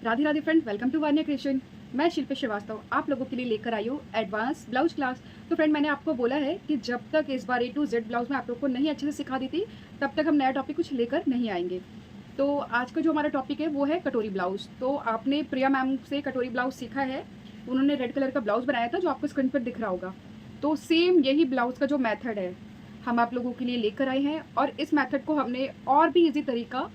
Radhe Radhe friend, welcome to Vanya creation. मैं शिल्पी श्रीवास्तव आप लोगों के लिए लेकर आई हूँ एडवांस ब्लाउज क्लास। तो फ्रेंड, मैंने आपको बोला है कि जब तक इस बार A to Z ब्लाउज में आप लोग को नहीं अच्छे से सिखा दी थी, तब तक हम नया टॉपिक कुछ लेकर नहीं आएंगे। तो आज का जो हमारा टॉपिक है वो है कटोरी ब्लाउज। तो आपने प्रिया मैम से कटोरी ब्लाउज सीखा है, उन्होंने रेड कलर का ब्लाउज बनाया था जो आपको स्क्रीन पर दिख रहा होगा। तो सेम यही ब्लाउज का जो मैथड है हम आप लोगों के लिए लेकर आए हैं, और इस मैथड को हमने और भी ईजी तरीका,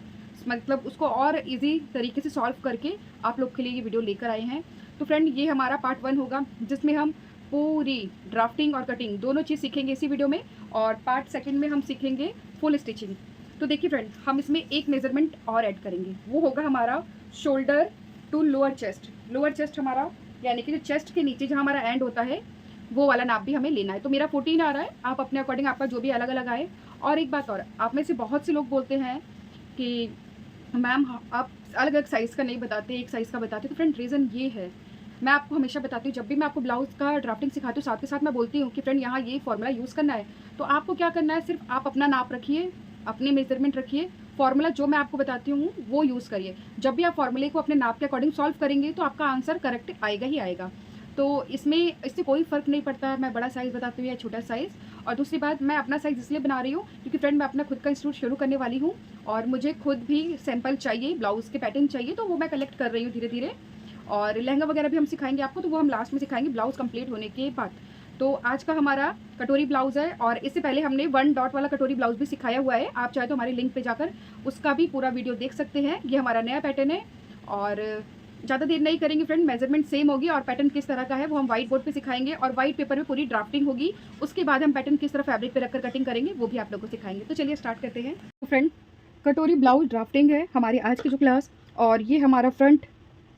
मतलब उसको और इजी तरीके से सॉल्व करके आप लोग के लिए ये वीडियो लेकर आए हैं। तो फ्रेंड, ये हमारा पार्ट 1 होगा जिसमें हम पूरी ड्राफ्टिंग और कटिंग दोनों चीज़ सीखेंगे इसी वीडियो में, और पार्ट 2 में हम सीखेंगे फुल स्टिचिंग। तो देखिए फ्रेंड, हम इसमें एक मेजरमेंट और ऐड करेंगे, वो होगा हमारा shoulder to lower chest. Lower chest हमारा यानी कि जो चेस्ट के नीचे जहाँ हमारा एंड होता है वो वाला नाप भी हमें लेना है। तो मेरा 14 आ रहा है, आप अपने अकॉर्डिंग आपका जो भी अलग अलग आए। और एक बात और, आप में से बहुत से लोग बोलते हैं कि मैम आप अलग अलग साइज़ का नहीं बताते, एक साइज़ का बताते। तो फ्रेंड, रीज़न ये है, मैं आपको हमेशा बताती हूँ जब भी मैं आपको ब्लाउज़ का ड्राफ्टिंग सिखाती हूँ, साथ के साथ मैं बोलती हूँ कि फ्रेंड यहाँ ये फॉर्मूला यूज़ करना है। तो आपको क्या करना है, सिर्फ आप अपना नाप रखिए, अपने मेजरमेंट रखिए, फॉर्मूला जो मैं आपको बताती हूँ वो यूज़ करिए। जब भी आप फॉर्मूले को अपने नाप के अकॉर्डिंग सॉल्व करेंगे तो आपका आंसर करेक्ट आएगा ही आएगा। तो इसमें इससे कोई फ़र्क नहीं पड़ता मैं बड़ा साइज़ बताती हूँ या छोटा साइज़। और दूसरी बात, मैं अपना साइज़ इसलिए बना रही हूँ क्योंकि फ्रेंड मैं अपना खुद का इंस्टीट्यूट शुरू करने वाली हूँ, और मुझे खुद भी सैंपल चाहिए, ब्लाउज़ के पैटर्न चाहिए, तो वो मैं कलेक्ट कर रही हूँ धीरे धीरे। और लहंगा वगैरह भी हम सिखाएंगे आपको, तो वो हम लास्ट में सिखाएंगे ब्लाउज़ कंप्लीट होने के बाद। तो आज का हमारा कटोरी ब्लाउज़ है, और इससे पहले हमने 1 डॉट वाला कटोरी ब्लाउज़ भी सिखाया हुआ है। आप चाहे तो हमारे लिंक पे जाकर उसका भी पूरा वीडियो देख सकते हैं। ये हमारा नया पैटर्न है, और ज़्यादा देर नहीं करेंगे फ्रेंड, मेजरमेंट सेम होगी और पैटर्न किस तरह का है वो हम व्हाइट बोर्ड पे सिखाएंगे, और व्हाइट पेपर में पूरी ड्राफ्टिंग होगी। उसके बाद हम पैटर्न किस तरह फैब्रिक पे रखकर कटिंग करेंगे वो भी आप लोगों को सिखाएंगे। तो चलिए स्टार्ट करते हैं। तो फ्रेंड, कटोरी ब्लाउज ड्राफ्टिंग है हमारी आज की जो क्लास, और ये हमारा फ्रंट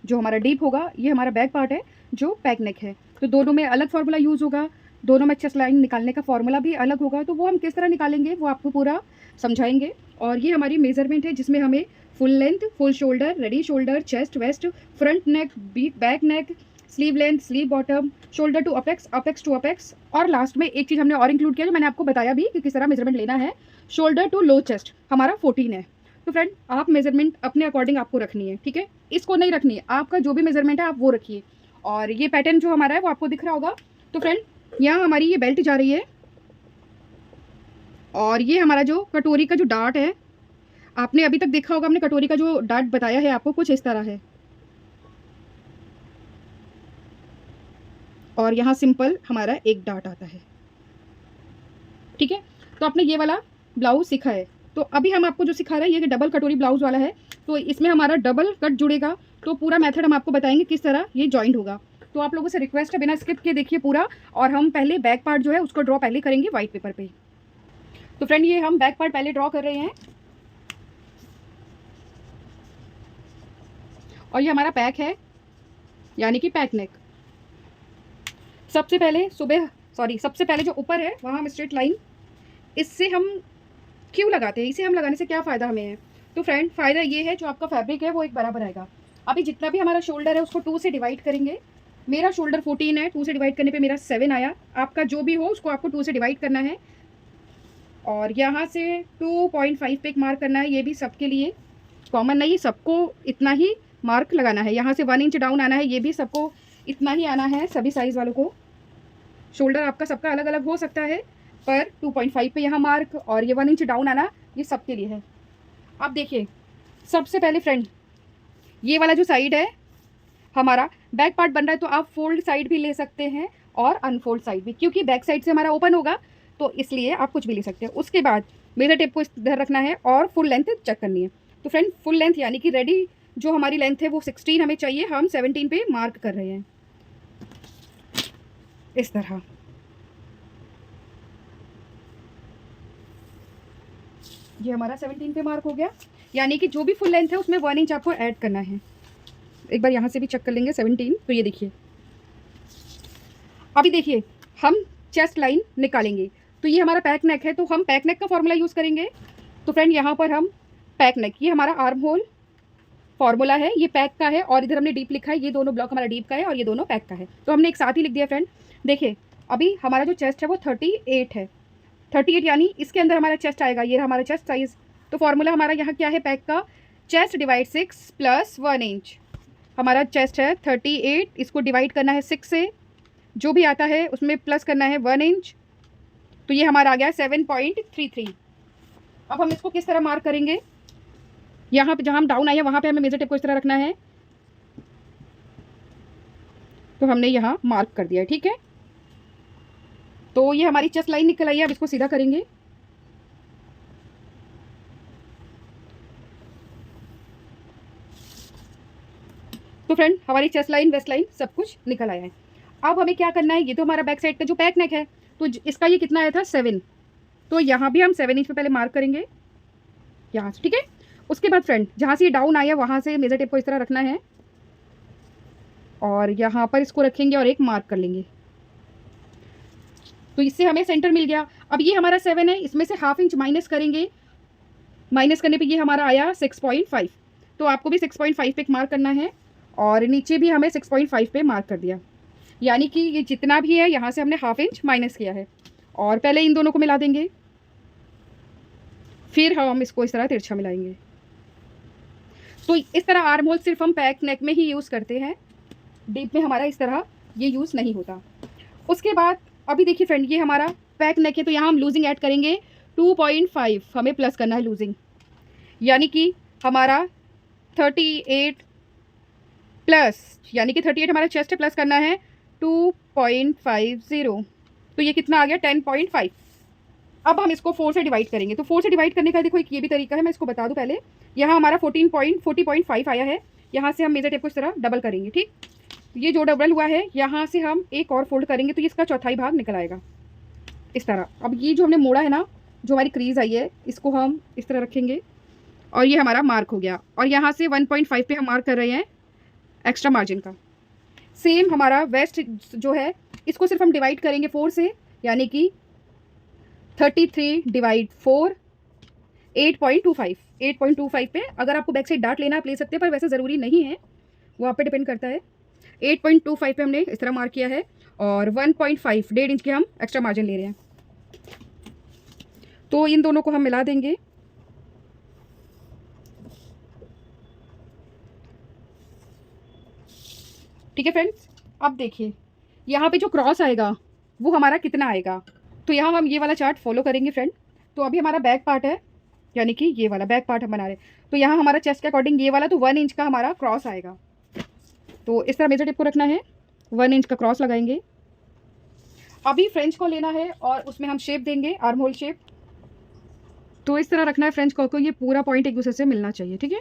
जो हमारा डीप होगा, ये हमारा बैक पार्ट है जो पैक नेक है। तो दोनों में अलग फार्मूला यूज़ होगा, दोनों में चेस्ट लाइन निकालने का फार्मूला भी अलग होगा। तो वो हम किस तरह निकालेंगे वो आपको पूरा समझाएंगे। और ये हमारी मेजरमेंट है जिसमें हमें full length, full shoulder, ready shoulder, chest, waist, front neck, back neck, sleeve length, sleeve bottom, shoulder to apex, apex to apex, और लास्ट में एक चीज़ हमने और इंक्लूड किया जो मैंने आपको बताया भी कि किस तरह मेजरमेंट लेना है। शोल्डर टू लो चेस्ट हमारा 14 है। तो फ्रेंड, आप मेजरमेंट अपने अकॉर्डिंग आपको रखनी है, ठीक है, इसको नहीं रखनी है, आपका जो भी मेजरमेंट है आप वो रखिए। और ये पैटर्न जो हमारा है वो आपको दिख रहा होगा। तो फ्रेंड, यहाँ हमारी ये बेल्ट जा रही है, और ये हमारा जो कटोरी का जो डार्ट है, आपने अभी तक देखा होगा, हमने कटोरी का जो डार्ट बताया है आपको कुछ इस तरह है, और यहाँ सिंपल हमारा एक डार्ट आता है, ठीक है। तो आपने ये वाला ब्लाउज सीखा है। तो अभी हम आपको जो सिखा रहे हैं ये डबल कटोरी ब्लाउज वाला है। तो इसमें हमारा डबल कट जुड़ेगा, तो पूरा मेथड हम आपको बताएंगे किस तरह ये जॉइंट होगा। तो आप लोगों से रिक्वेस्ट है बिना स्किप के देखिए पूरा, और हम पहले बैक पार्ट जो है उसको ड्रॉ पहले करेंगे व्हाइट पेपर पे। तो फ्रेंड, ये हम बैक पार्ट पहले ड्रॉ कर रहे हैं, और ये हमारा पैक है यानी कि पैक नेक। सबसे पहले जो ऊपर है वहाँ हम स्ट्रेट लाइन, इससे हम क्यों लगाते हैं, इसे हम लगाने से क्या फ़ायदा हमें है। तो फ्रेंड, फ़ायदा ये है जो आपका फैब्रिक है वो एक बराबर आएगा। अभी जितना भी हमारा शोल्डर है उसको 2 से डिवाइड करेंगे। मेरा शोल्डर 14 है, 2 से डिवाइड करने पे मेरा 7 आया। आपका जो भी हो उसको आपको 2 से डिवाइड करना है, और यहाँ से 2.5 पे एक मार्क करना है। ये भी सबके लिए कॉमन नहीं, सबको इतना ही मार्क लगाना है। यहाँ से 1 इंच डाउन आना है, ये भी सबको इतना ही आना है, सभी साइज़ वालों को। शोल्डर आपका सबका अलग अलग हो सकता है, पर 2.5 पे यहाँ मार्क, और ये 1 इंच डाउन आना, ये सबके लिए है। अब देखिए, सबसे पहले फ्रेंड, ये वाला जो साइड है हमारा बैक पार्ट बन रहा है, तो आप फोल्ड साइड भी ले सकते हैं और अनफोल्ड साइड भी, क्योंकि बैक साइड से हमारा ओपन होगा तो इसलिए आप कुछ भी ले सकते हैं। उसके बाद मेजर टेप को इधर रखना है और फुल लेंथ चेक करनी है। तो फ्रेंड, फुल लेंथ यानी कि रेडी जो हमारी लेंथ है वो 16 हमें चाहिए, हम 17 पे मार्क कर रहे हैं इस तरह। ये हमारा 17 पे मार्क हो गया, यानी कि जो भी फुल लेंथ है उसमें 1 इंच आपको ऐड करना है। एक बार यहाँ से भी चेक कर लेंगे 17। तो ये देखिए, अभी देखिए हम चेस्ट लाइन निकालेंगे। तो ये हमारा पैक नेक है, तो हम पैक नेक का फॉर्मूला यूज़ करेंगे। तो फ्रेंड, यहाँ पर हम पैक नेक, ये हमारा आर्म होल फॉर्मूला है, ये पैक का है, और इधर हमने डीप लिखा है। ये दोनों ब्लॉक हमारा डीप का है और ये दोनों पैक का है, तो हमने एक साथ ही लिख दिया फ्रेंड। देखिए, अभी हमारा जो चेस्ट है वो 38 है, 38 यानी इसके अंदर हमारा चेस्ट आएगा, ये हमारा चेस्ट साइज़। तो फॉर्मूला हमारा यहाँ क्या है, पैक का, चेस्ट डिवाइड 6 प्लस 1 इंच, हमारा चेस्ट है 38, इसको डिवाइड करना है 6 से, जो भी आता है उसमें प्लस करना है 1 इंच, तो ये हमारा आ गया 7.33। अब हम इसको किस तरह मार्क करेंगे, यहाँ पे जहाँ हम डाउन आए हैं वहाँ पे हमें मेजर टेप को इस तरह रखना है, तो हमने यहाँ मार्क कर दिया है। ठीक है, तो ये हमारी चेस्ट लाइन निकल आई है। अब इसको सीधा करेंगे, तो फ्रेंड हमारी चेस्ट लाइन, वेस्ट लाइन सब कुछ निकल आया है। अब हमें क्या करना है, ये तो हमारा बैक साइड का जो बैक नेक है, तो इसका ये कितना आया था 7, तो यहाँ भी हम 7 इंच पे पहले मार्क करेंगे यहाँ से। ठीक है, उसके बाद फ्रेंड जहाँ से ये डाउन आया वहाँ से मेजर टेप को इस तरह रखना है और यहाँ पर इसको रखेंगे और एक मार्क कर लेंगे, तो इससे हमें सेंटर मिल गया। अब ये हमारा 7 है, इसमें से हाफ इंच माइनस करेंगे, माइनस करने पे ये हमारा आया 6.5, तो आपको भी 6.5 पे मार्क करना है और नीचे भी हमें 6.5 पे मार्क कर दिया, यानी कि ये जितना भी है यहाँ से हमने हाफ इंच माइनस किया है। और पहले इन दोनों को मिला देंगे, फिर हम इसको इस तरह तिरछा मिलाएंगे। तो इस तरह आर्म होल सिर्फ हम बैक नेक में ही यूज़ करते हैं, डीप में हमारा इस तरह ये यूज़ नहीं होता। उसके बाद अभी देखिए फ्रेंड, ये हमारा बैक नेक है, तो यहाँ हम लूजिंग ऐड करेंगे 2.5, हमें प्लस करना है लूजिंग, यानी कि हमारा 38 प्लस, यानी कि 38 हमारा चेस्ट है, प्लस करना है 2.50, तो ये कितना आ गया 10.5। अब हम इसको 4 से डिवाइड करेंगे, तो 4 से डिवाइड करने का देखो एक ये भी तरीका है, मैं इसको बता दूं पहले। यहाँ हमारा 40.5 आया है, यहाँ से हम मेजर टेप को इस तरह डबल करेंगे। ठीक, ये जो डबल हुआ है यहाँ से हम एक और फोल्ड करेंगे, तो इसका चौथाई भाग निकल आएगा इस तरह। अब ये जो हमने मोड़ा है ना, जो हमारी क्रीज आई है, इसको हम इस तरह रखेंगे और ये हमारा मार्क हो गया। और यहाँ से 1.5 पे हम मार्क कर रहे हैं एक्स्ट्रा मार्जिन का। सेम हमारा वेस्ट जो है, इसको सिर्फ हम डिवाइड करेंगे 4 से, यानी कि 33 डिवाइड 4 8.25 पे। अगर आपको बैक साइड डार्ट लेना आप ले सकते हैं, पर वैसे ज़रूरी नहीं है, वो आप पे डिपेंड करता है। 8.25 पे हमने इस तरह मार्क किया है और 1.5 1.5 इंच के हम एक्स्ट्रा मार्जिन ले रहे हैं, तो इन दोनों को हम मिला देंगे। ठीक है फ्रेंड्स, अब देखिए यहाँ पे जो क्रॉस आएगा वो हमारा कितना आएगा, तो यहाँ हम ये वाला चार्ट फॉलो करेंगे फ्रेंड। तो अभी हमारा बैक पार्ट है, यानी कि ये वाला बैक पार्ट हम बना रहे हैं, तो यहाँ हमारा चेस्ट के अकॉर्डिंग ये वाला तो 1 इंच का हमारा क्रॉस आएगा, तो इस तरह मेजर टेप को रखना है, 1 इंच का क्रॉस लगाएंगे। अभी फ्रेंच को लेना है और उसमें हम शेप देंगे, आर्म होल शेप, तो इस तरह रखना है फ्रेंच को, ये पूरा पॉइंट एक दूसरे से मिलना चाहिए। ठीक है,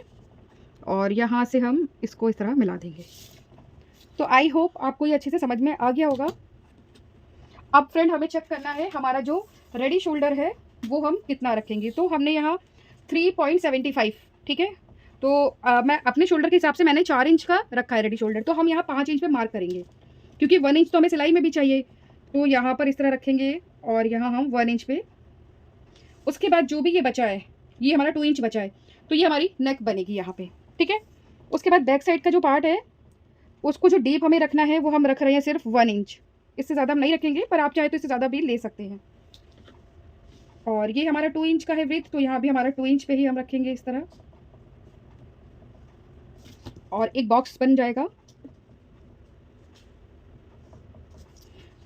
और यहाँ से हम इसको इस तरह मिला देंगे। तो आई होप आपको ये अच्छे से समझ में आ गया होगा। अब फ्रेंड हमें चेक करना है हमारा जो रेडी शोल्डर है वो हम कितना रखेंगे, तो हमने यहाँ 3.75, ठीक है, तो मैं अपने शोल्डर के हिसाब से मैंने 4 इंच का रखा है रेडी शोल्डर, तो हम यहाँ 5 इंच पे मार्क करेंगे, क्योंकि 1 इंच तो हमें सिलाई में भी चाहिए, तो यहाँ पर इस तरह रखेंगे और यहाँ हम 1 इंच पे। उसके बाद जो भी ये बचा है, ये हमारा 2 इंच बचा है, तो ये हमारी नेक बनेगी यहाँ पे। ठीक है, उसके बाद बैक साइड का जो पार्ट है उसको जो डीप हमें रखना है वो हम रख रहे हैं सिर्फ 1 इंच, इससे ज़्यादा हम नहीं रखेंगे, पर आप चाहे तो इससे ज़्यादा भी ले सकते हैं। और ये हमारा 2 इंच का है विड्थ, तो यहाँ भी हमारा 2 इंच पे ही हम रखेंगे इस तरह, और एक बॉक्स बन जाएगा।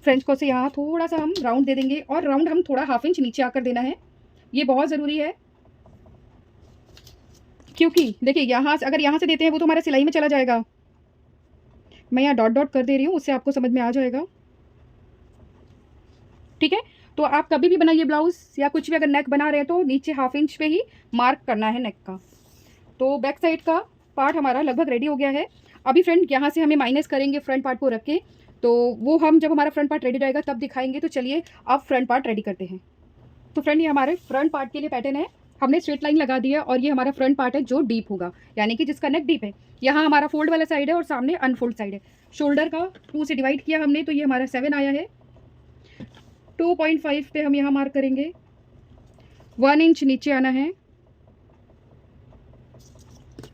फ्रेंच को से यहाँ थोड़ा सा हम राउंड दे देंगे, और राउंड हम थोड़ा ½ इंच नीचे आकर देना है, ये बहुत ज़रूरी है, क्योंकि देखिए यहाँ से अगर यहाँ से देते हैं वो तो हमारा सिलाई में चला जाएगा। मैं यहाँ डॉट डॉट कर दे रही हूँ, उससे आपको समझ में आ जाएगा। ठीक है, तो आप कभी भी बनाइए ब्लाउज़ या कुछ भी, अगर नेक बना रहे हैं तो नीचे ½ इंच पे ही मार्क करना है नेक का। तो बैक साइड का पार्ट हमारा लगभग रेडी हो गया है। अभी फ्रेंड यहाँ से हमें माइनस करेंगे फ्रंट पार्ट को रख के, तो वो हम जब हमारा फ्रंट पार्ट रेडी रहेगा तब दिखाएंगे। तो चलिए अब फ्रंट पार्ट रेडी करते हैं। तो फ्रेंड ये हमारे फ्रंट पार्ट के लिए पैटर्न है, हमने स्ट्रेट लाइन लगा दी है, और ये हमारा फ्रंट पार्ट है जो डीप होगा, यानी कि जिसका नेक डीप है। यहाँ हमारा फोल्ड वाला साइड है और सामने अनफोल्ड साइड है। शोल्डर का 2 से डिवाइड किया हमने, तो ये हमारा 7 आया है। 2.5 पे हम यहाँ मार्क करेंगे, 1 इंच नीचे आना है,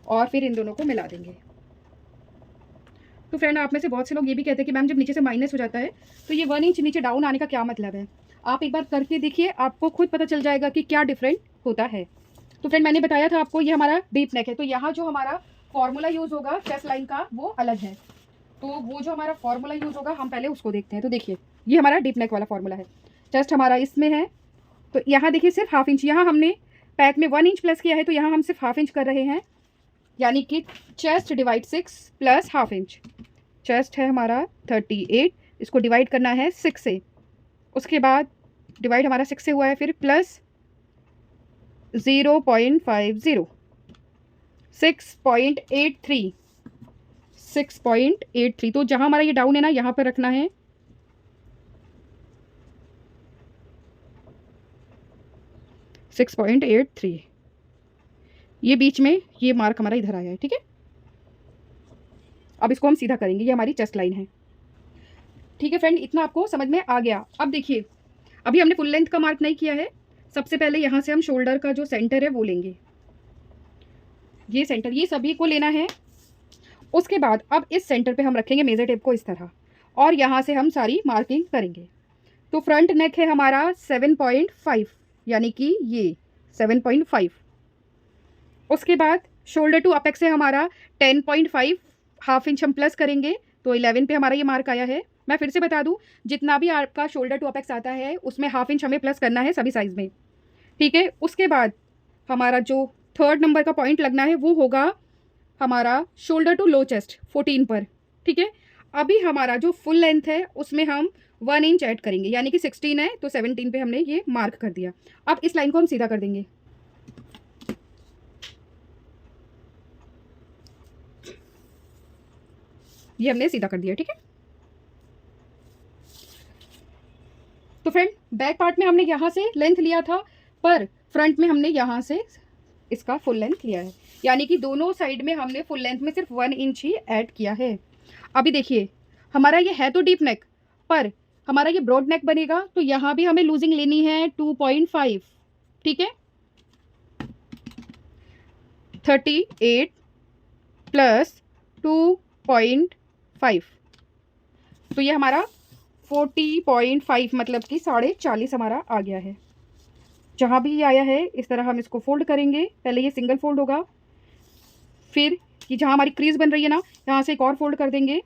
और फिर इन दोनों को मिला देंगे। तो फ्रेंड आप में से बहुत से लोग ये भी कहते हैं कि मैम जब नीचे से माइनस हो जाता है तो ये 1 इंच नीचे डाउन आने का क्या मतलब है। आप एक बार करके देखिए, आपको खुद पता चल जाएगा कि क्या डिफरेंट होता है। तो फ्रेंड मैंने बताया था आपको ये हमारा डीप नेक है, तो यहाँ जो हमारा फॉर्मूला यूज़ होगा चेस्ट लाइन का वो अलग है। तो वो जो हमारा फॉर्मूला यूज़ होगा हम पहले उसको देखते हैं। तो देखिए ये हमारा डीप नेक वाला फॉर्मूला है। चेस्ट हमारा इसमें है, तो यहाँ देखिए सिर्फ हाफ इंच, यहाँ हमने पैक में 1 इंच प्लस किया है, तो यहाँ हम सिर्फ हाफ इंच कर रहे हैं, यानी कि chest divide 6 plus half inch. Chest है हमारा 38, इसको डिवाइड करना है 6 से, उसके बाद डिवाइड हमारा 6 से हुआ है, फिर प्लस 0.50, 6.83, 6.83। तो जहाँ हमारा ये डाउन है ना, यहाँ पर रखना है 6.83, ये बीच में ये मार्क हमारा इधर आया है, ठीक है। अब इसको हम सीधा करेंगे, ये हमारी चेस्ट लाइन है, ठीक है फ्रेंड, इतना आपको समझ में आ गया। अब देखिए अभी हमने फुल लेंथ का मार्क नहीं किया है। सबसे पहले यहाँ से हम शोल्डर का जो सेंटर है वो लेंगे, ये सेंटर, ये सभी को लेना है। उसके बाद अब इस सेंटर पे हम रखेंगे मेजर टेप को इस तरह, और यहाँ से हम सारी मार्किंग करेंगे। तो फ्रंट नेक है हमारा 7.5, यानी कि ये 7.5। उसके बाद शोल्डर टू अपेक्स है हमारा 10.5, हाफ इंच हम प्लस करेंगे, तो 11 पे हमारा ये मार्क आया है। मैं फिर से बता दूं, जितना भी आपका शोल्डर टू अपेक्स आता है उसमें हाफ इंच हमें प्लस करना है सभी साइज़ में, ठीक है। उसके बाद हमारा जो थर्ड नंबर का पॉइंट लगना है वो होगा हमारा शोल्डर टू लो चेस्ट 14 पर, ठीक है। अभी हमारा जो फुल लेंथ है उसमें हम 1 इंच ऐड करेंगे, यानी कि 16 है तो 17 पे हमने ये मार्क कर दिया। अब इस लाइन को हम सीधा कर देंगे, ये हमने सीधा कर दिया, ठीक है। तो फ्रेंड बैक पार्ट में हमने यहाँ से लेंथ लिया था, पर फ्रंट में हमने यहाँ से इसका फुल लेंथ लिया है, यानी कि दोनों साइड में हमने फुल लेंथ में सिर्फ 1 इंच ही ऐड किया है। अभी देखिए हमारा ये है तो डीप नेक, पर हमारा ये ब्रॉड नेक बनेगा, तो यहाँ भी हमें लूजिंग लेनी है 2.5, ठीक है। 38 प्लस 2.5, तो ये हमारा 40.5, मतलब कि 40.5 हमारा आ गया है। जहाँ भी ये आया है इस तरह हम इसको फोल्ड करेंगे, पहले ये सिंगल फोल्ड होगा, फिर कि जहाँ हमारी क्रीज बन रही है ना, यहाँ से एक और फोल्ड कर देंगे,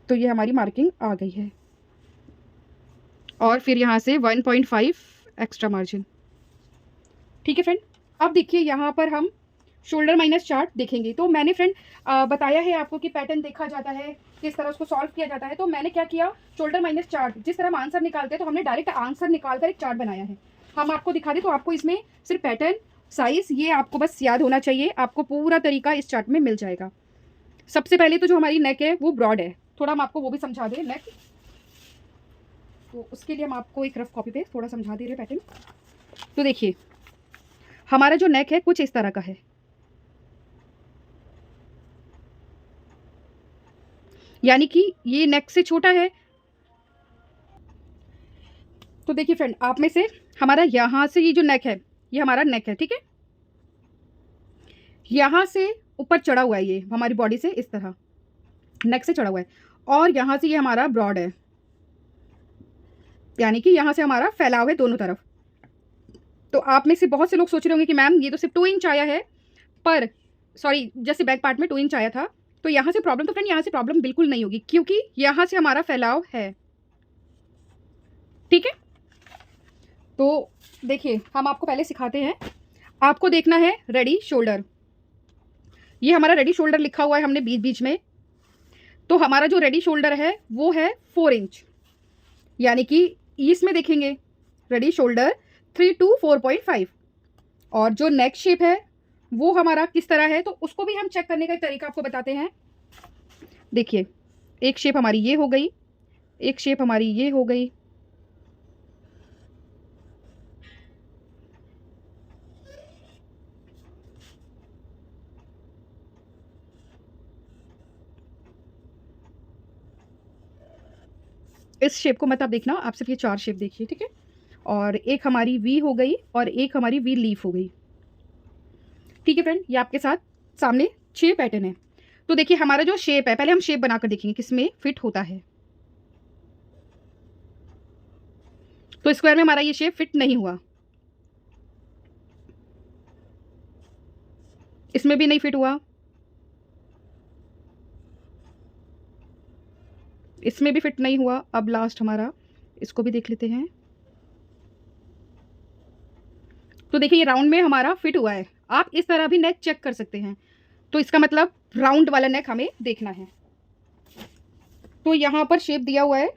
तो ये हमारी मार्किंग आ गई है। और फिर यहाँ से 1.5 एक्स्ट्रा मार्जिन, ठीक है फ्रेंड। अब देखिए यहाँ पर हम शोल्डर माइनस चार्ट देखेंगे। तो मैंने फ्रेंड बताया है आपको कि पैटर्न देखा जाता है, किस तरह उसको सॉल्व किया जाता है। तो मैंने क्या किया, शोल्डर माइनस चार्ट, जिस तरह हम आंसर निकालते हैं तो हमने डायरेक्ट आंसर निकालकर एक चार्ट बनाया है। हम आपको दिखा दें तो आपको इसमें सिर्फ पैटर्न, साइज, ये आपको बस याद होना चाहिए, आपको पूरा तरीका इस चार्ट में मिल जाएगा। सबसे पहले तो जो हमारी नेक है वो ब्रॉड है, थोड़ा हम आपको वो भी समझा दें नेक, तो उसके लिए हम आपको एक रफ कॉपी पे थोड़ा समझा दे रहे पैटर्न। तो देखिए हमारा जो नेक है कुछ इस तरह का है, यानी कि ये नेक से छोटा है। तो देखिए फ्रेंड आप में से हमारा यहाँ से ये जो नेक है ये हमारा नेक है, ठीक है। यहाँ से ऊपर चढ़ा हुआ है, ये हमारी बॉडी से इस तरह नेक से चढ़ा हुआ है, और यहाँ से ये हमारा ब्रॉड है, यानी कि यहाँ से हमारा फैलाव है दोनों तरफ। तो आप में से बहुत से लोग सोच रहे होंगे कि मैम ये तो सिर्फ 2 इंच आया है, पर सॉरी जैसे बैक पार्ट में 2 इंच आया था, तो यहाँ से प्रॉब्लम, तो फ्रेंड यहाँ से प्रॉब्लम बिल्कुल नहीं होगी, क्योंकि यहाँ से हमारा फैलाव है, ठीक है। तो देखिए हम आपको पहले सिखाते हैं, आपको देखना है रेडी शोल्डर, ये हमारा रेडी शोल्डर लिखा हुआ है हमने बीच बीच में। तो हमारा जो रेडी शोल्डर है वो है 4 इंच, यानी कि इसमें देखेंगे रेडी शोल्डर 3 to 4.5। और जो नेक शेप है वो हमारा किस तरह है, तो उसको भी हम चेक करने का एक तरीका आपको बताते हैं। देखिए एक शेप हमारी ये हो गई, एक शेप हमारी ये हो गई, इस शेप को मत आप देखना, आप सिर्फ ये 4 शेप देखिए, ठीक है। और एक हमारी वी हो गई और एक हमारी वी लीफ हो गई, ठीक है फ्रेंड। ये आपके साथ सामने 6 पैटर्न है। तो देखिए हमारा जो शेप है, पहले हम शेप बनाकर देखेंगे किसमें फिट होता है। तो स्क्वायर में हमारा ये शेप फिट नहीं हुआ, इसमें भी नहीं फिट हुआ, इसमें भी फिट नहीं हुआ। अब लास्ट हमारा, इसको भी देख लेते हैं। तो देखिए ये राउंड में हमारा फिट हुआ है। आप इस तरह भी नेक चेक कर सकते हैं। तो इसका मतलब राउंड वाला नेक हमें देखना है। तो यहाँ पर शेप दिया हुआ है,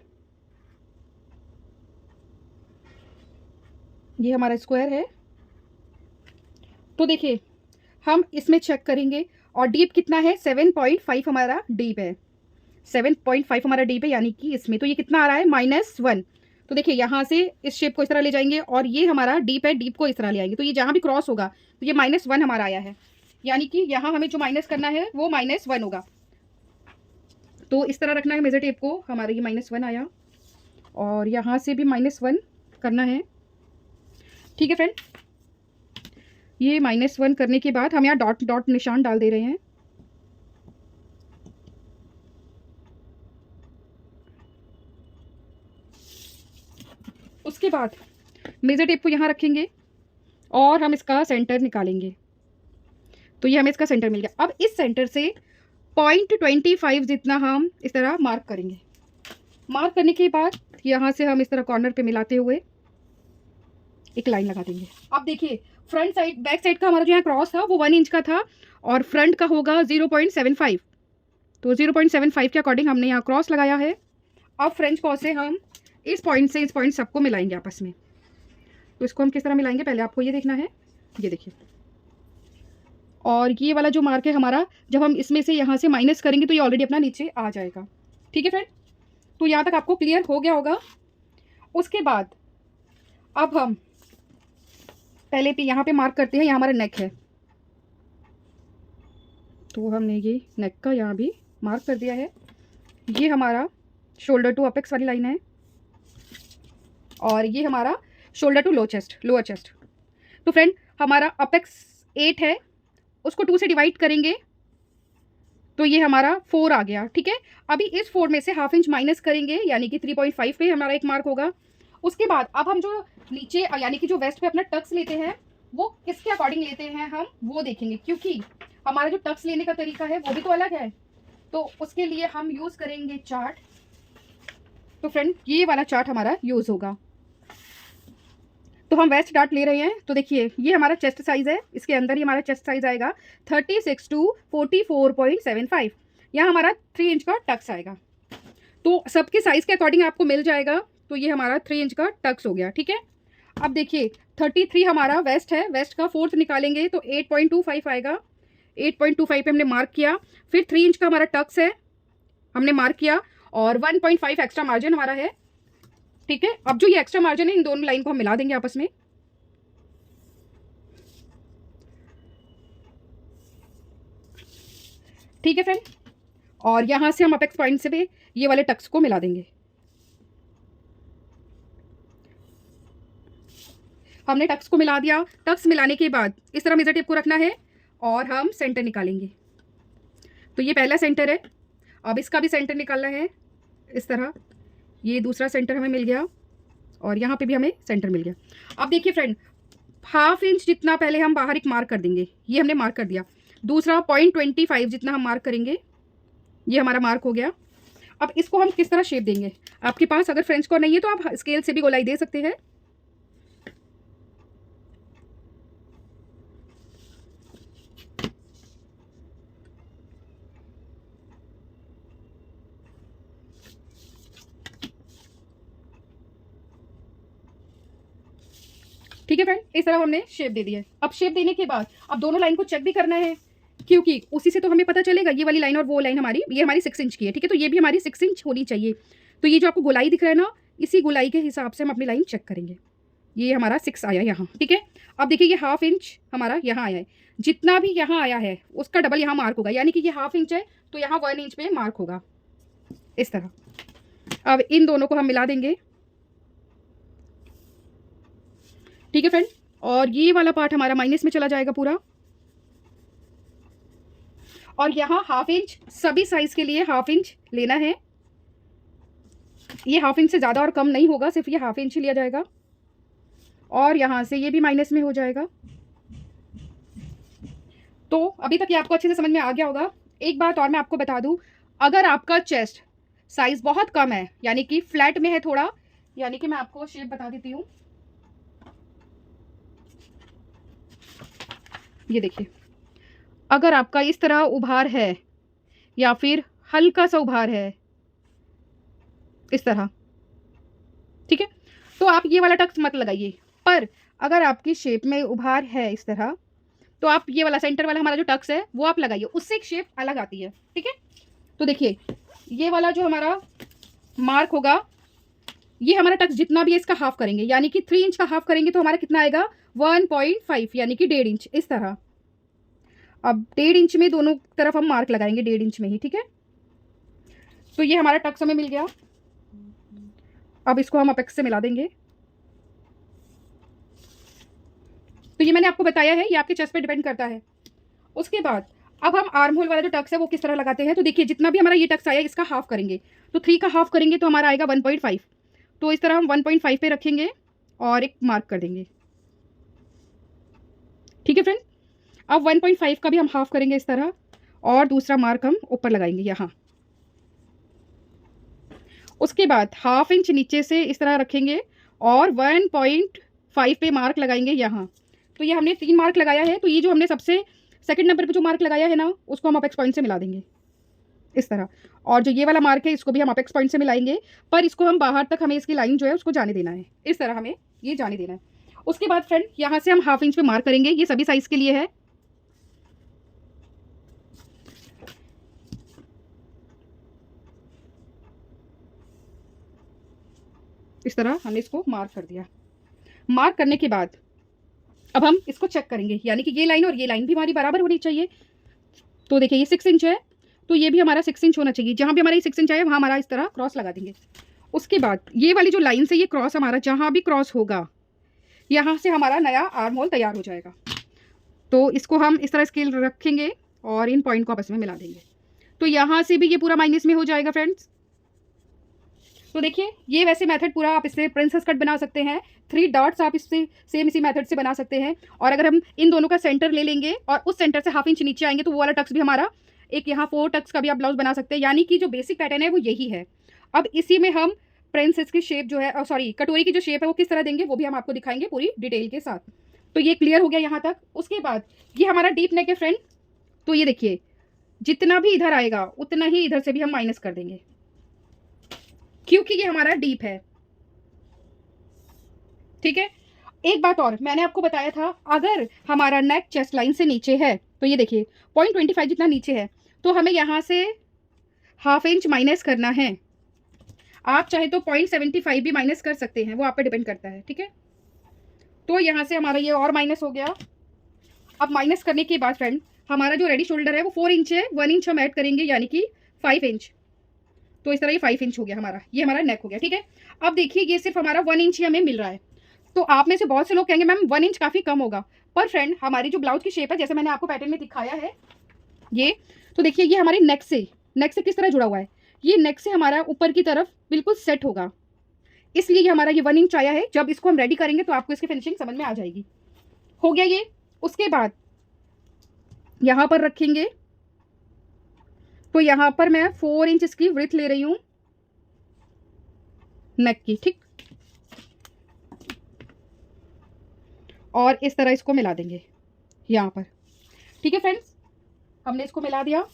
ये हमारा स्क्वायर है। तो देखिए हम इसमें चेक करेंगे, और डीप कितना है, 7.5 हमारा डीप है, 7.5 हमारा डीप है, यानी कि इसमें तो ये कितना आ रहा है, -1। तो देखिए यहाँ से इस शेप को इस तरह ले जाएंगे, और ये हमारा डीप है, डीप को इस तरह ले आएंगे। तो ये जहाँ भी क्रॉस होगा तो ये -1 हमारा आया है, यानी कि यहाँ हमें जो माइनस करना है वो -1 होगा। तो इस तरह रखना है मेजर टेप को। हमारा ये -1 आया, और यहाँ से भी -1 करना है। ठीक है फ्रेंड, ये -1 करने के बाद हम यहाँ डॉट डॉट निशान डाल दे रहे हैं। उसके बाद मेजर टेप को यहाँ रखेंगे, और हम इसका सेंटर निकालेंगे। तो ये हमें इसका सेंटर मिल गया। अब इस सेंटर से 0.25 जितना हम इस तरह मार्क करेंगे। मार्क करने के बाद यहाँ से हम इस तरह कॉर्नर पे मिलाते हुए एक लाइन लगा देंगे। अब देखिए फ्रंट साइड, बैक साइड का हमारा जो यहाँ क्रॉस था वो 1 इंच का था, और फ्रंट का होगा 0.75। तो 0.75 के अकॉर्डिंग हमने यहाँ क्रॉस लगाया है। अब फ्रेंच कॉस से हम इस पॉइंट से इस पॉइंट सबको मिलाएंगे आपस में। तो इसको हम किस तरह मिलाएंगे, पहले आपको ये देखना है। ये देखिए, और ये वाला जो मार्क है हमारा, जब हम इसमें से यहाँ से माइनस करेंगे तो ये ऑलरेडी अपना नीचे आ जाएगा। ठीक है फ्रेंड, तो यहाँ तक आपको क्लियर हो गया होगा। उसके बाद अब हम पहले पे यहाँ पे मार्क करते हैं, यहाँ हमारा नेक है। तो हमने ये नेक का यहाँ भी मार्क कर दिया है। ये हमारा शोल्डर टू अपेक्स वाली लाइन है, और ये हमारा शोल्डर टू लोअर चेस्ट। तो फ्रेंड हमारा अपेक्स 8 है, उसको 2 से डिवाइड करेंगे तो ये हमारा 4 आ गया। ठीक है, अभी इस 4 में से ½ इंच माइनस करेंगे, यानी कि 3.5 पे हमारा एक मार्क होगा। उसके बाद अब हम जो नीचे यानी कि जो वेस्ट पे अपना टक्स लेते हैं वो किसके अकॉर्डिंग लेते हैं हम वो देखेंगे, क्योंकि हमारा जो टक्स लेने का तरीका है वो भी तो अलग है। तो उसके लिए हम यूज़ करेंगे चार्ट। तो फ्रेंड ये वाला चार्ट हमारा यूज़ होगा। तो हम वेस्ट डार्ट ले रहे हैं। तो देखिए ये हमारा चेस्ट साइज़ है, इसके अंदर ही हमारा चेस्ट साइज़ आएगा 36 to 44.75। यहाँ हमारा 3 इंच का टक्स आएगा। तो सबके साइज़ के अकॉर्डिंग आपको मिल जाएगा। तो ये हमारा 3 इंच का टक्स हो गया। ठीक है, अब देखिए 33 हमारा वेस्ट है, वेस्ट का 4th निकालेंगे तो 8.25 आएगा। 8.25 पे हमने मार्क किया। फिर 3 इंच का हमारा टक्स है, हमने मार्क किया, और 1.5 एक्स्ट्रा मार्जिन हमारा है। ठीक है, अब जो ये एक्स्ट्रा मार्जिन है इन दोनों लाइन को हम मिला देंगे आपस में। ठीक है फ्रेंड, और यहाँ से हम अपेक्स पॉइंट से भी ये वाले टक्स को मिला देंगे। हमने टक्स को मिला दिया। टक्स मिलाने के बाद इस तरह मेजर टेप को रखना है, और हम सेंटर निकालेंगे। तो ये पहला सेंटर है, अब इसका भी सेंटर निकालना है इस तरह। ये दूसरा सेंटर हमें मिल गया, और यहाँ पे भी हमें सेंटर मिल गया। अब देखिए फ्रेंड, ½ इंच जितना पहले हम बाहर एक मार्क कर देंगे, ये हमने मार्क कर दिया। दूसरा 0.25 जितना हम मार्क करेंगे, ये हमारा मार्क हो गया। अब इसको हम किस तरह शेप देंगे, आपके पास अगर फ्रेंच कॉर्न नहीं है तो आप स्केल से भी गोलाई दे सकते हैं। ठीक है फ्रेंड, इस तरह हमने शेप दे दिया है। अब शेप देने के बाद अब दोनों लाइन को चेक भी करना है, क्योंकि उसी से तो हमें पता चलेगा ये वाली लाइन और वो लाइन हमारी, ये हमारी 6 इंच की है। ठीक है, तो ये भी हमारी 6 इंच होनी चाहिए। तो ये जो आपको गोलाई दिख रहा है ना, इसी गोलाई के हिसाब से हम अपनी लाइन चेक करेंगे। ये हमारा 6 आया यहाँ। ठीक है, अब देखिए ये ½ इंच हमारा यहाँ आया है, जितना भी यहाँ आया है उसका डबल यहाँ मार्क होगा, यानी कि ये ½ इंच है तो यहाँ 1 इंच पे मार्क होगा इस तरह। अब इन दोनों को हम मिला देंगे। ठीक है फ्रेंड, और ये वाला पार्ट हमारा माइनस में चला जाएगा पूरा, और यहाँ ½ इंच सभी साइज के लिए ½ इंच लेना है। ये ½ इंच से ज़्यादा और कम नहीं होगा, सिर्फ ये ½ इंच ही लिया जाएगा, और यहाँ से ये भी माइनस में हो जाएगा। तो अभी तक ये आपको अच्छे से समझ में आ गया होगा। एक बात और मैं आपको बता दूं, अगर आपका चेस्ट साइज बहुत कम है, यानी कि फ्लैट में है थोड़ा, यानी कि मैं आपको शेप बता देती हूँ। ये देखिए, अगर आपका इस तरह उभार है या फिर हल्का सा उभार है इस तरह, ठीक है, तो आप ये वाला टक्स मत लगाइए। पर अगर आपकी शेप में उभार है इस तरह, तो आप ये वाला सेंटर वाला हमारा जो टक्स है वो आप लगाइए, उससे एक शेप अलग आती है। ठीक है, तो देखिए ये वाला जो हमारा मार्क होगा, ये हमारा टक्स जितना भी है इसका हाफ करेंगे, यानी कि 3 इंच का हाफ करेंगे तो हमारा कितना आएगा 1.5, यानी कि 1.5 इंच इस तरह। अब 1.5 इंच में दोनों तरफ हम मार्क लगाएंगे 1.5 इंच में ही। ठीक है, तो ये हमारा टक्स हमें मिल गया। अब इसको हम अपेक्स से मिला देंगे। तो ये मैंने आपको बताया है, ये आपके चेस्ट पे डिपेंड करता है। उसके बाद अब हम आर्म होल वाला जो टक्स है वो किस तरह लगाते हैं, तो देखिए जितना भी हमारा ये टक्स आया इसका हाफ करेंगे, तो 3 का हाफ करेंगे तो हमारा आएगा 1.5। तो इस तरह हम 1.5 पे रखेंगे और एक मार्क कर देंगे। ठीक है फ्रेंड, अब 1.5 का भी हम हाफ करेंगे इस तरह, और दूसरा मार्क हम ऊपर लगाएंगे यहाँ। उसके बाद हाफ इंच नीचे से इस तरह रखेंगे और 1.5 पे मार्क लगाएंगे यहाँ। तो ये हमने 3 मार्क लगाया है। तो ये जो हमने सबसे सेकंड नंबर पे जो मार्क लगाया है ना, उसको हम अपेक्स पॉइंट से मिला देंगे इस तरह। और जो ये वाला मार्क है इसको भी हम अपेक्स पॉइंट से मिलाएंगे, पर इसको हम बाहर तक, हमें इसकी लाइन जो है उसको जाने देना है, इस तरह हमें ये जाने देना है। उसके बाद फ्रेंड यहाँ से हम हाफ इंच पे मार्क करेंगे, ये सभी साइज के लिए है। इस तरह हमने इसको मार्क कर दिया। मार्क करने के बाद अब हम इसको चेक करेंगे, यानी कि ये लाइन और ये लाइन भी हमारी बराबर होनी चाहिए। तो देखिए ये 6 इंच है, तो ये भी हमारा 6 इंच होना चाहिए। जहाँ भी हमारा ये 6 इंच आया वहाँ हमारा इस तरह क्रॉस लगा देंगे। उसके बाद ये वाली जो लाइन से ये क्रॉस हमारा जहाँ भी क्रॉस होगा, यहाँ से हमारा नया आर्म होल तैयार हो जाएगा। तो इसको हम इस तरह स्केल रखेंगे और इन पॉइंट को आपस में मिला देंगे। तो यहाँ से भी ये पूरा माइनस में हो जाएगा फ्रेंड्स। तो देखिए ये वैसे मेथड पूरा आप इससे प्रिंसेस कट बना सकते हैं। 3 डॉट्स आप इससे सेम इसी मेथड से बना सकते हैं। और अगर हम इन दोनों का सेंटर ले लेंगे और उस सेंटर से हाफ इंच नीचे आएंगे तो वो वाला टक्स भी हमारा एक यहाँ 4 टक्स का भी आप ब्लाउज बना सकते हैं। यानी कि जो बेसिक पैटर्न है वो यही है। अब इसी में हम प्रिंसेस की शेप जो है, सॉरी कटोरी की जो शेप है वो किस तरह देंगे वो भी हम आपको दिखाएंगे पूरी डिटेल के साथ। तो ये क्लियर हो गया यहाँ तक। उसके बाद ये हमारा डीप नेक है फ्रेंड। तो ये देखिए जितना भी इधर आएगा उतना ही इधर से भी हम माइनस कर देंगे, क्योंकि ये हमारा डीप है। ठीक है, एक बात और मैंने आपको बताया था, अगर हमारा नेक चेस्ट लाइन से नीचे है तो ये देखिए 0.25 जितना नीचे है, तो हमें यहाँ से हाफ इंच माइनस करना है। आप चाहे तो 0.75 भी माइनस कर सकते हैं, वो आप पे डिपेंड करता है। ठीक है, तो यहाँ से हमारा ये और माइनस हो गया। अब माइनस करने के बाद फ्रेंड हमारा जो रेडी शोल्डर है वो 4 इंच है, 1 इंच हम ऐड करेंगे यानी कि 5 इंच। तो इस तरह ये 5 इंच हो गया हमारा, ये हमारा नेक हो गया। ठीक है, अब देखिए ये सिर्फ हमारा 1 इंच ही हमें मिल रहा है। तो आप में से बहुत से लोग कहेंगे मैम 1 इंच काफ़ी कम होगा, पर फ्रेंड हमारी जो ब्लाउज की शेप है जैसे मैंने आपको पैटर्न में दिखाया है ये, तो देखिए ये हमारे नेक से किस तरह जुड़ा हुआ है। ये नेक से हमारा ऊपर की तरफ बिल्कुल सेट होगा, इसलिए ये हमारा ये 1 इंच आया है। जब इसको हम रेडी करेंगे तो आपको इसकी फिनिशिंग समझ में आ जाएगी। हो गया ये। उसके बाद यहाँ पर रखेंगे, तो यहाँ पर मैं 4 इंच की विड्थ ले रही हूँ नेक की। ठीक, और इस तरह इसको मिला देंगे यहाँ पर। ठीक है फ्रेंड्स, हमने इसको मिला दिया।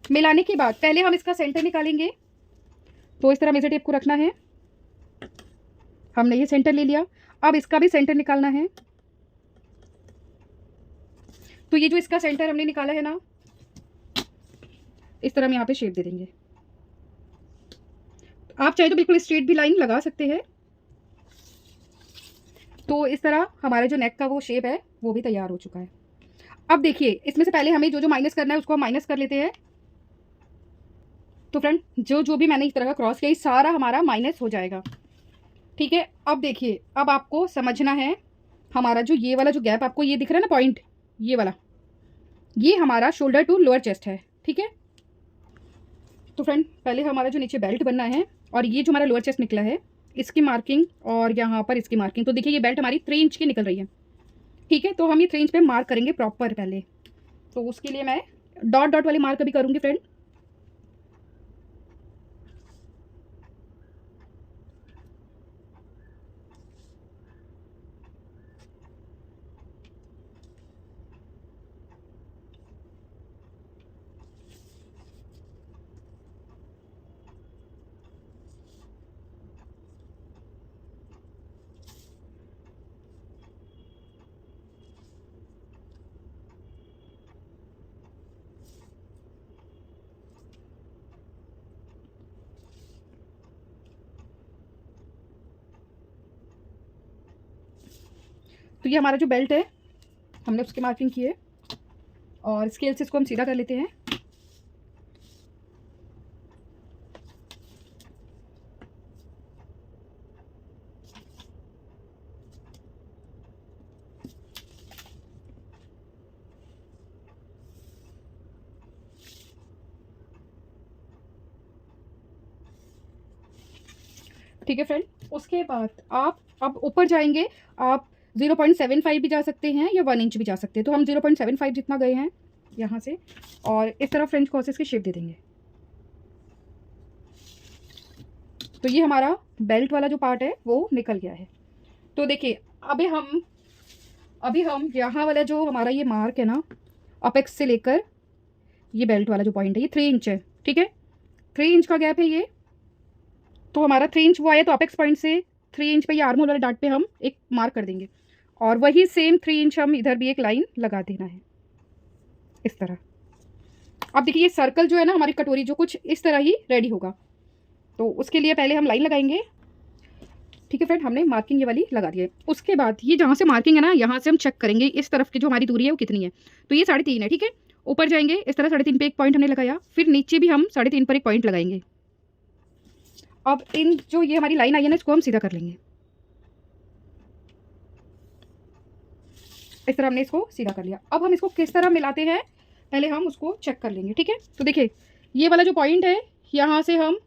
मिलाने के बाद पहले हम इसका सेंटर निकालेंगे। तो इस तरह मेजर टेप को रखना है, हमने ये सेंटर ले लिया। अब इसका भी सेंटर निकालना है। तो ये जो इसका सेंटर हमने निकाला है ना, इस तरह हम यहाँ पे शेप दे देंगे। आप चाहे तो बिल्कुल स्ट्रेट भी लाइन लगा सकते हैं। तो इस तरह हमारे जो नेक का वो शेप है वो भी तैयार हो चुका है। अब देखिए इसमें से पहले हमें जो जो माइनस करना है उसको हम माइनस कर लेते हैं। तो फ्रेंड जो भी मैंने इस तरह का क्रॉस किया सारा हमारा माइनस हो जाएगा। ठीक है, अब देखिए अब आपको समझना है हमारा जो ये वाला जो गैप आपको ये दिख रहा है ना पॉइंट, ये वाला, ये हमारा शोल्डर टू लोअर चेस्ट है। ठीक है, तो फ्रेंड पहले हमारा जो नीचे बेल्ट बनना है और ये जो हमारा लोअर चेस्ट निकला है इसकी मार्किंग और यहाँ पर इसकी मार्किंग। तो देखिए ये बेल्ट हमारी 3 इंच की निकल रही है। ठीक है, तो हम ये 3 इंच पे मार्क करेंगे प्रॉपर पहले। तो उसके लिए मैं डॉट डॉट वाली मार्क भी करूँगी फ्रेंड। तो ये हमारा जो बेल्ट है हमने उसकी मार्किंग की है और स्केल से इसको हम सीधा कर लेते हैं। ठीक है फ्रेंड, उसके बाद आप अब ऊपर जाएंगे। आप 0.75 भी जा सकते हैं या 1 इंच भी जा सकते हैं। तो हम 0.75 जितना गए हैं यहाँ से, और इस तरह फ्रेंच क्रॉसेस की शेप दे देंगे। तो ये हमारा बेल्ट वाला जो पार्ट है वो निकल गया है। तो देखिए अभी हम यहाँ वाला जो हमारा ये मार्क है ना, अपेक्स से लेकर ये बेल्ट वाला जो पॉइंट है ये 3 इंच है। ठीक है, 3 इंच का गैप है ये। तो हमारा 3 इंच वो आया, तो अपेक्स पॉइंट से 3 इंच पे ये आर्म होल वाले डार्ट पे हम एक मार्क कर देंगे, और वही सेम 3 इंच हम इधर भी एक लाइन लगा देना है इस तरह। अब देखिए ये सर्कल जो है ना हमारी कटोरी जो कुछ इस तरह ही रेडी होगा। तो उसके लिए पहले हम लाइन लगाएंगे। ठीक है फ्रेंड, हमने मार्किंग ये वाली लगा दी है। उसके बाद ये जहाँ से मार्किंग है ना, यहाँ से हम चेक करेंगे इस तरफ की जो हमारी दूरी है वो कितनी है। तो ये 3.5 है। ठीक है, ऊपर जाएंगे इस तरह 3.5 पे एक पॉइंट हमने लगाया, फिर नीचे भी हम 3.5 पर एक पॉइंट लगाएंगे। अब इन जो ये हमारी लाइन आई है ना, इसको हम सीधा कर लेंगे। इस तरह हमने इसको सीधा कर लिया। अब हम इसको किस तरह मिलाते हैं पहले हम उसको चेक कर लेंगे। ठीक है, तो देखिए ये वाला जो पॉइंट है यहाँ से हम,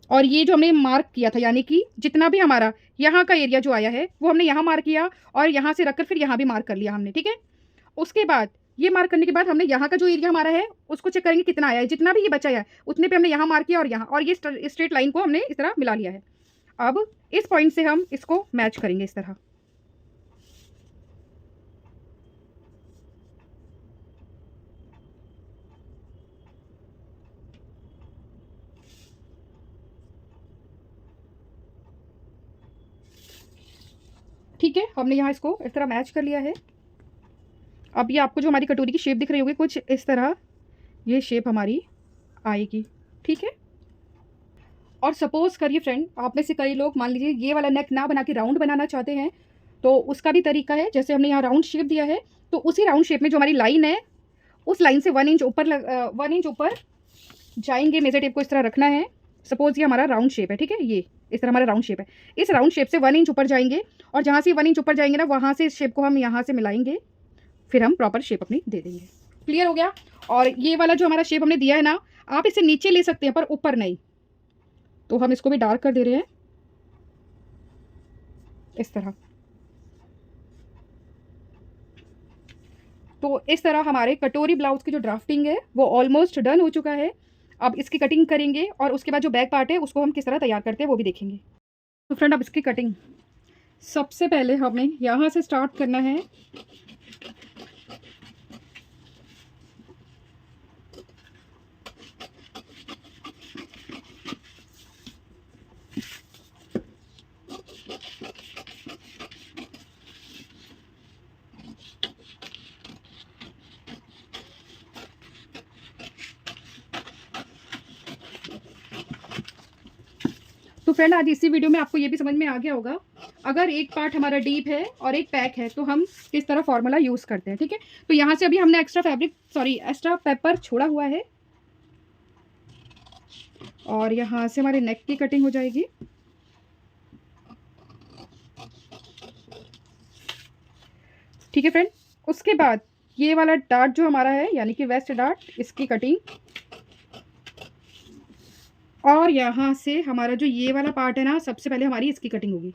और ये जो हमने मार्क किया था, यानी कि जितना भी हमारा यहाँ का एरिया जो आया है वो हमने यहाँ मार्क किया, और यहाँ से रखकर फिर यहाँ भी मार्क कर लिया हमने। ठीक है, उसके बाद ये मार्क करने के बाद हमने यहाँ का जो एरिया हमारा है उसको चेक करेंगे कितना आया है। जितना भी ये बचा है उतने पे हमने यहाँ मार्क किया, और यहाँ, और ये स्ट्रेट लाइन को हमने इस तरह मिला लिया है। अब इस पॉइंट से हम इसको मैच करेंगे इस तरह। ठीक है, हमने यहाँ इसको इस तरह मैच कर लिया है। अब ये आपको जो हमारी कटोरी की शेप दिख रही होगी कुछ इस तरह ये शेप हमारी आएगी। ठीक है, और सपोज करिए फ्रेंड आप में से कई लोग मान लीजिए ये वाला नेक ना बना के राउंड बनाना चाहते हैं, तो उसका भी तरीका है। जैसे हमने यहाँ राउंड शेप दिया है, तो उसी राउंड शेप में जो हमारी लाइन है उस लाइन से 1 इंच ऊपर 1 इंच ऊपर जाएंगे। मेजर टेप को इस तरह रखना है। सपोज ये हमारा राउंड शेप है। ठीक है, ये इस तरह हमारा राउंड शेप है। इस राउंड शेप से 1 इंच ऊपर जाएंगे, और जहाँ से 1 इंच ऊपर जाएंगे ना वहाँ से इस शेप को हम यहाँ से मिलाएंगे, फिर हम प्रॉपर शेप अपनी दे देंगे। क्लियर हो गया। और ये वाला जो हमारा शेप हमने दिया है ना, आप इसे नीचे ले सकते हैं पर ऊपर नहीं। तो हम इसको भी डार्क कर दे रहे हैं इस तरह। तो इस तरह हमारे कटोरी ब्लाउज की जो ड्राफ्टिंग है वो ऑलमोस्ट डन हो चुका है। अब इसकी कटिंग करेंगे, और उसके बाद जो बैक पार्ट है उसको हम किस तरह तैयार करते हैं वो भी देखेंगे। तो फ्रेंड अब इसकी कटिंग सबसे पहले हमें यहाँ से स्टार्ट करना है। तो फ्रेंड आज इसी वीडियो में आपको ये भी समझ में आ गया होगा, अगर एक पार्ट हमारा डीप है और एक पैक है तो हम किस तरह फॉर्मूला यूज़ करते हैं। ठीक है, तो यहाँ से अभी हमने एक्स्ट्रा पेपर छोड़ा हुआ है, और यहाँ से हमारे नेक की कटिंग हो जाएगी। ठीक है फ्रेंड, उसके बाद ये वाला डार्ट जो हमारा है यानी कि वेस्ट डार्ट, इसकी कटिंग, और यहाँ से हमारा जो ये वाला पार्ट है ना सबसे पहले हमारी इसकी कटिंग होगी।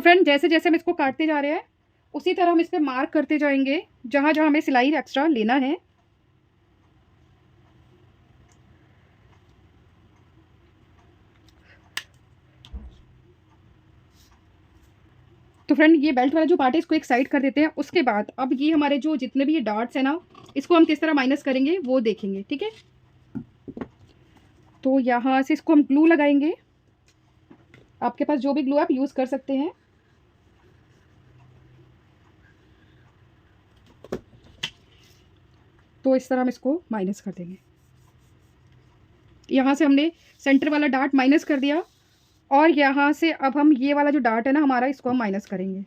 तो फ्रेंड जैसे जैसे हम इसको काटते जा रहे हैं उसी तरह हम इस पर मार्क करते जाएंगे जहाँ जहाँ हमें सिलाई एक्स्ट्रा लेना है। तो फ्रेंड ये बेल्ट वाला जो पार्ट है इसको एक साइड कर देते हैं। उसके बाद अब ये हमारे जो जितने भी ये डॉट्स हैं ना, इसको हम किस तरह माइनस करेंगे वो देखेंगे, ठीक है। तो यहाँ से इसको हम ग्लू लगाएंगे। आपके पास जो भी ग्लू आप यूज़ कर सकते हैं। तो इस तरह हम इसको माइनस कर देंगे। यहाँ से हमने सेंटर वाला डार्ट माइनस कर दिया और यहाँ से अब हम ये वाला जो डार्ट है ना हमारा, इसको हम माइनस करेंगे।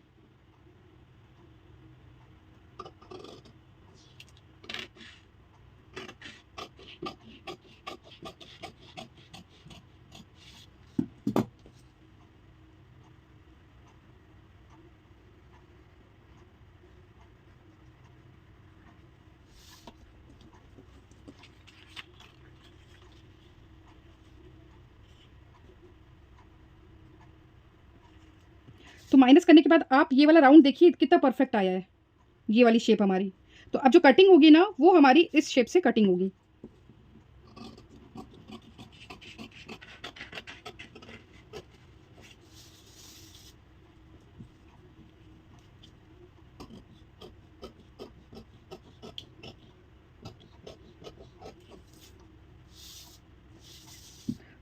तो माइनस करने के बाद आप ये वाला राउंड देखिए कितना परफेक्ट आया है, ये वाली शेप हमारी। तो अब जो कटिंग होगी ना वो हमारी इस शेप से कटिंग होगी।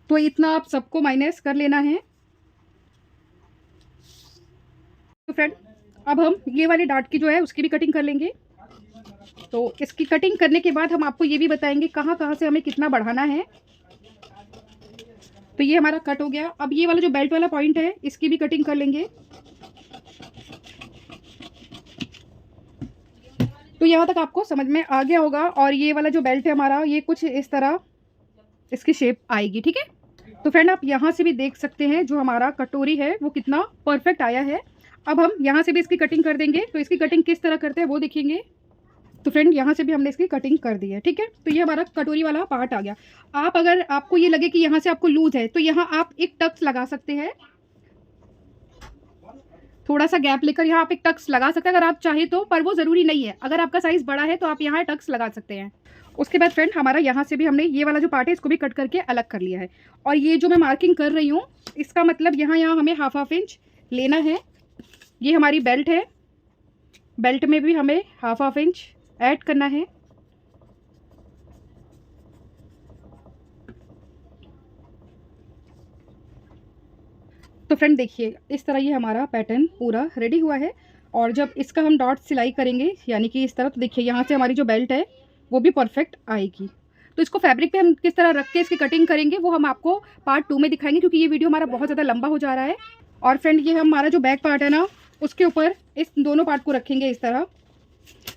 तो इतना आप सबको माइनस कर लेना है। तो फ्रेंड अब हम ये वाले डार्ट की जो है उसकी भी कटिंग कर लेंगे। तो इसकी कटिंग करने के बाद हम आपको ये भी बताएंगे कहाँ कहाँ से हमें कितना बढ़ाना है। तो ये हमारा कट हो गया। अब ये वाला जो बेल्ट वाला पॉइंट है इसकी भी कटिंग कर लेंगे। तो यहाँ तक आपको समझ में आ गया होगा। और ये वाला जो बेल्ट है हमारा, ये कुछ इस तरह इसकी शेप आएगी, ठीक है। तो फ्रेंड आप यहाँ से भी देख सकते हैं जो हमारा कटोरी है वो कितना परफेक्ट आया है। अब हम यहाँ से भी इसकी कटिंग कर देंगे। तो इसकी कटिंग किस तरह करते हैं वो देखेंगे। तो फ्रेंड यहाँ से भी हमने इसकी कटिंग कर दी है, ठीक है। तो ये हमारा कटोरी वाला पार्ट आ गया। आप अगर आपको ये लगे कि यहाँ से आपको लूज है तो यहाँ आप एक टक्स लगा सकते हैं। थोड़ा सा गैप लेकर यहाँ आप एक टक्स लगा सकते हैं अगर आप चाहे तो, पर वो ज़रूरी नहीं है। अगर आपका साइज़ बड़ा है तो आप यहाँ टक्स लगा सकते हैं। उसके बाद फ्रेंड हमारा यहाँ से भी हमने ये वाला जो पार्ट है इसको भी कट करके अलग कर लिया है। और ये जो मैं मार्किंग कर रही हूँ इसका मतलब यहाँ हमें हाफ इंच लेना है। ये हमारी बेल्ट है, बेल्ट में भी हमें हाफ इंच ऐड करना है। तो फ्रेंड देखिए इस तरह ये हमारा पैटर्न पूरा रेडी हुआ है। और जब इसका हम डॉट सिलाई करेंगे यानी कि इस तरह, तो देखिए यहाँ से हमारी जो बेल्ट है वो भी परफेक्ट आएगी। तो इसको फैब्रिक पे हम किस तरह रख के इसकी कटिंग करेंगे वो हम आपको पार्ट 2 में दिखाएंगे, क्योंकि ये वीडियो हमारा बहुत ज़्यादा लंबा हो जा रहा है। और फ्रेंड ये हमारा जो बैक पार्ट है ना उसके ऊपर इस दोनों पार्ट को रखेंगे। इस तरह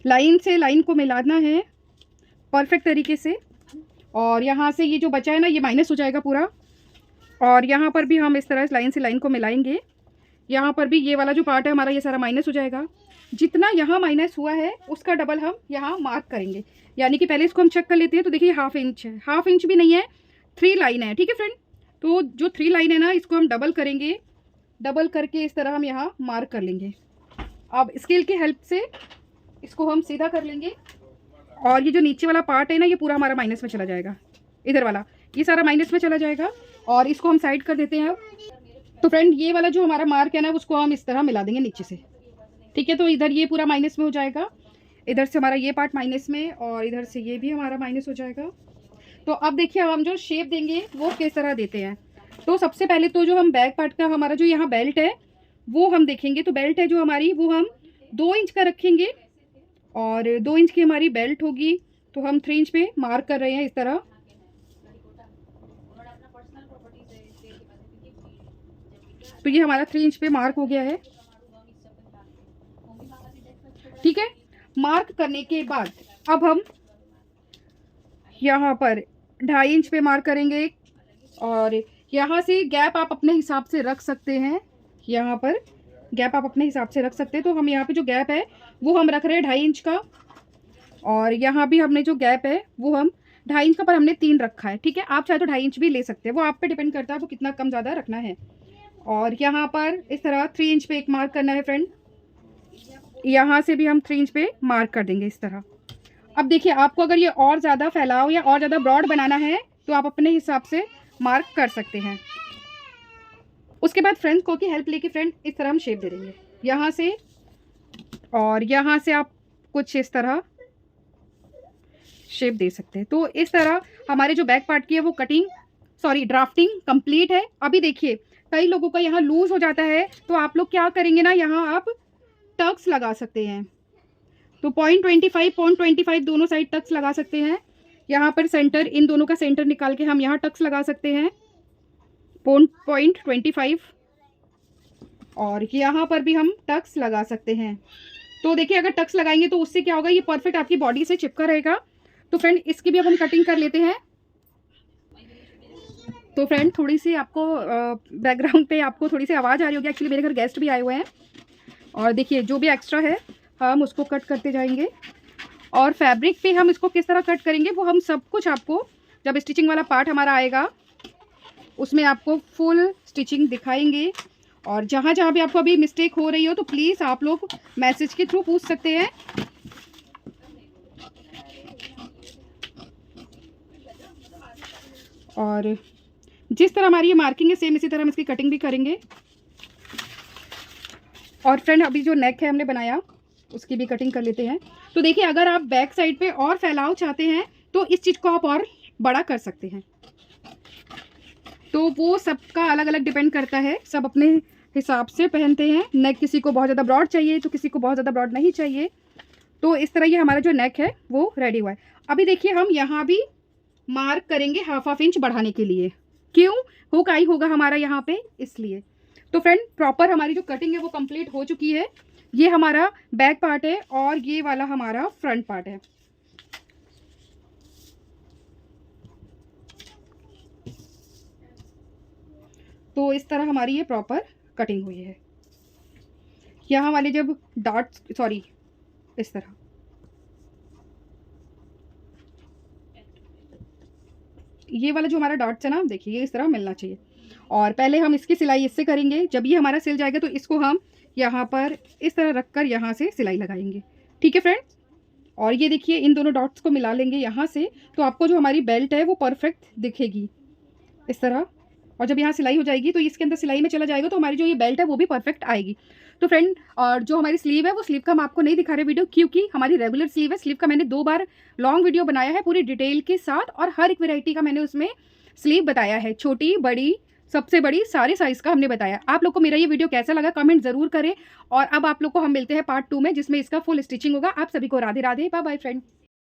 लाइन से लाइन को मिलाना है परफेक्ट तरीके से। और यहाँ से ये जो बचा है ना ये माइनस हो जाएगा पूरा। और यहाँ पर भी हम इस तरह लाइन से लाइन को मिलाएंगे। यहाँ पर भी ये वाला जो पार्ट है हमारा ये सारा माइनस हो जाएगा। जितना यहाँ माइनस हुआ है उसका डबल हम यहाँ मार्क करेंगे। यानी कि पहले इसको हम चेक कर लेते हैं। तो देखिए हाफ इंच है, हाफ इंच भी नहीं है, 3 लाइन है, ठीक है फ्रेंड। तो जो 3 लाइन है ना इसको हम डबल करेंगे। डबल करके इस तरह हम यहाँ मार्क कर लेंगे। अब स्केल की हेल्प से इसको हम सीधा कर लेंगे। और ये जो नीचे वाला पार्ट है ना ये पूरा हमारा माइनस में चला जाएगा। इधर वाला ये सारा माइनस में चला जाएगा। और इसको हम साइड कर देते हैं अब। तो फ्रेंड ये वाला जो हमारा मार्क है ना उसको हम इस तरह मिला देंगे नीचे से, ठीक है। तो इधर ये पूरा माइनस में हो जाएगा, इधर से हमारा ये पार्ट माइनस में, और इधर से ये भी हमारा माइनस हो जाएगा। तो अब देखिए अब हम जो शेप देंगे वो किस तरह देते हैं। तो सबसे पहले तो जो हम बैक पार्ट का हमारा जो यहाँ बेल्ट है वो हम देखेंगे। तो बेल्ट है जो हमारी वो हम 2 इंच का रखेंगे और 2 इंच की हमारी बेल्ट होगी। तो हम 3 इंच पे मार्क कर रहे हैं इस तरह। तो ये हमारा 3 इंच पे मार्क हो गया है, ठीक है। मार्क करने के बाद अब हम यहाँ पर 2.5 इंच पे मार्क करेंगे। और यहाँ से गैप आप अपने हिसाब से रख सकते हैं। यहाँ पर गैप आप अपने हिसाब से रख सकते हैं। तो हम यहाँ पे जो गैप है वो हम रख रहे हैं 2.5 इंच का। और यहाँ भी हमने जो गैप है वो हम 2.5 इंच का, पर हमने 3 रखा है, ठीक है। आप चाहे तो 2.5 इंच भी ले सकते हैं, वो आप पे डिपेंड करता है वो कितना कम ज़्यादा रखना है। और यहाँ पर इस तरह 3 इंच पे एक मार्क करना है फ्रेंड। यहाँ से भी हम 3 इंच पे मार्क कर देंगे इस तरह। अब देखिए, आपको अगर ये और ज़्यादा फैलाव या और ज़्यादा ब्रॉड बनाना है तो आप अपने हिसाब से मार्क कर सकते हैं। उसके बाद फ्रेंड को की हेल्प लेके फ्रेंड इस तरह हम शेप दे देंगे यहाँ से, और यहाँ से आप कुछ इस तरह शेप दे सकते हैं। तो इस तरह हमारे जो बैक पार्ट की है वो ड्राफ्टिंग कंप्लीट है। अभी देखिए, कई लोगों का यहाँ लूज हो जाता है, तो आप लोग क्या करेंगे ना, यहाँ आप टक्स लगा सकते हैं। तो 0.25 दोनों साइड टक्स लगा सकते हैं। यहाँ पर सेंटर, इन दोनों का सेंटर निकाल के हम यहाँ टक्स लगा सकते हैं 0.25, और यहाँ पर भी हम टक्स लगा सकते हैं। तो देखिए, अगर टक्स लगाएंगे तो उससे क्या होगा, ये परफेक्ट आपकी बॉडी से चिपका रहेगा। तो फ्रेंड इसकी भी अब हम कटिंग कर लेते हैं। तो फ्रेंड थोड़ी सी आपको बैकग्राउंड पे आपको थोड़ी सी आवाज़ आ रही होगी, एक्चुअली मेरे घर गेस्ट भी आए हुए हैं। और देखिए, जो भी एक्स्ट्रा है हम उसको कट करते जाएंगे, और फैब्रिक पे हम इसको किस तरह कट करेंगे वो हम सब कुछ आपको जब स्टिचिंग वाला पार्ट हमारा आएगा उसमें आपको फुल स्टिचिंग दिखाएंगे। और जहाँ जहाँ भी आपको अभी मिस्टेक हो रही हो तो प्लीज़ आप लोग मैसेज के थ्रू पूछ सकते हैं। और जिस तरह हमारी ये मार्किंग है सेम इसी तरह हम इसकी कटिंग भी करेंगे। और फ्रेंड अभी जो नेक है हमने बनाया उसकी भी कटिंग कर लेते हैं। तो देखिए, अगर आप बैक साइड पे और फैलाव चाहते हैं तो इस चीज़ को आप और बड़ा कर सकते हैं। तो वो सबका अलग अलग डिपेंड करता है, सब अपने हिसाब से पहनते हैं। नेक किसी को बहुत ज़्यादा ब्रॉड चाहिए तो किसी को बहुत ज़्यादा ब्रॉड नहीं चाहिए। तो इस तरह ये हमारा जो नेक है वो रेडी हुआ है। अभी देखिए, हम यहाँ भी मार्क करेंगे हाफ इंच बढ़ाने के लिए। क्यों? हुक आई होगा हमारा यहाँ पे, इसलिए। तो फ्रेंड प्रॉपर हमारी जो कटिंग है वो कंप्लीट हो चुकी है। ये हमारा बैक पार्ट है और ये वाला हमारा फ्रंट पार्ट है। तो इस तरह हमारी ये प्रॉपर कटिंग हुई है। यहाँ वाले जब डॉट्स, इस तरह ये वाला जो हमारा डॉट्स है ना, देखिए ये इस तरह मिलना चाहिए। और पहले हम इसकी सिलाई इससे करेंगे, जब ये हमारा सिल जाएगा तो इसको हम यहाँ पर इस तरह रखकर यहाँ से सिलाई लगाएंगे। ठीक है फ्रेंड्स। और ये देखिए, इन दोनों डॉट्स को मिला लेंगे यहाँ से, तो आपको जो हमारी बेल्ट है वो परफेक्ट दिखेगी इस तरह। और जब यहाँ सिलाई हो जाएगी तो इसके अंदर सिलाई में चला जाएगा तो हमारी जो ये बेल्ट है वो भी परफेक्ट आएगी। तो फ्रेंड, और जो हमारी स्लीव है वो स्लीव का हम आपको नहीं दिखा रहे वीडियो, क्योंकि हमारी रेगुलर स्लीव है। स्लीव का मैंने 2 बार लॉन्ग वीडियो बनाया है पूरी डिटेल के साथ, और हर एक वेराइटी का मैंने उसमें स्लीव बताया है, छोटी बड़ी सबसे बड़ी सारे साइज़ का हमने बताया। आप लोग को मेरा ये वीडियो कैसा लगा कमेंट ज़रूर करें। और अब आप लोग को हम मिलते हैं पार्ट 2 में, जिसमें इसका फुल स्टिचिंग होगा। आप सभी को Radhe Radhe, bye bye friend.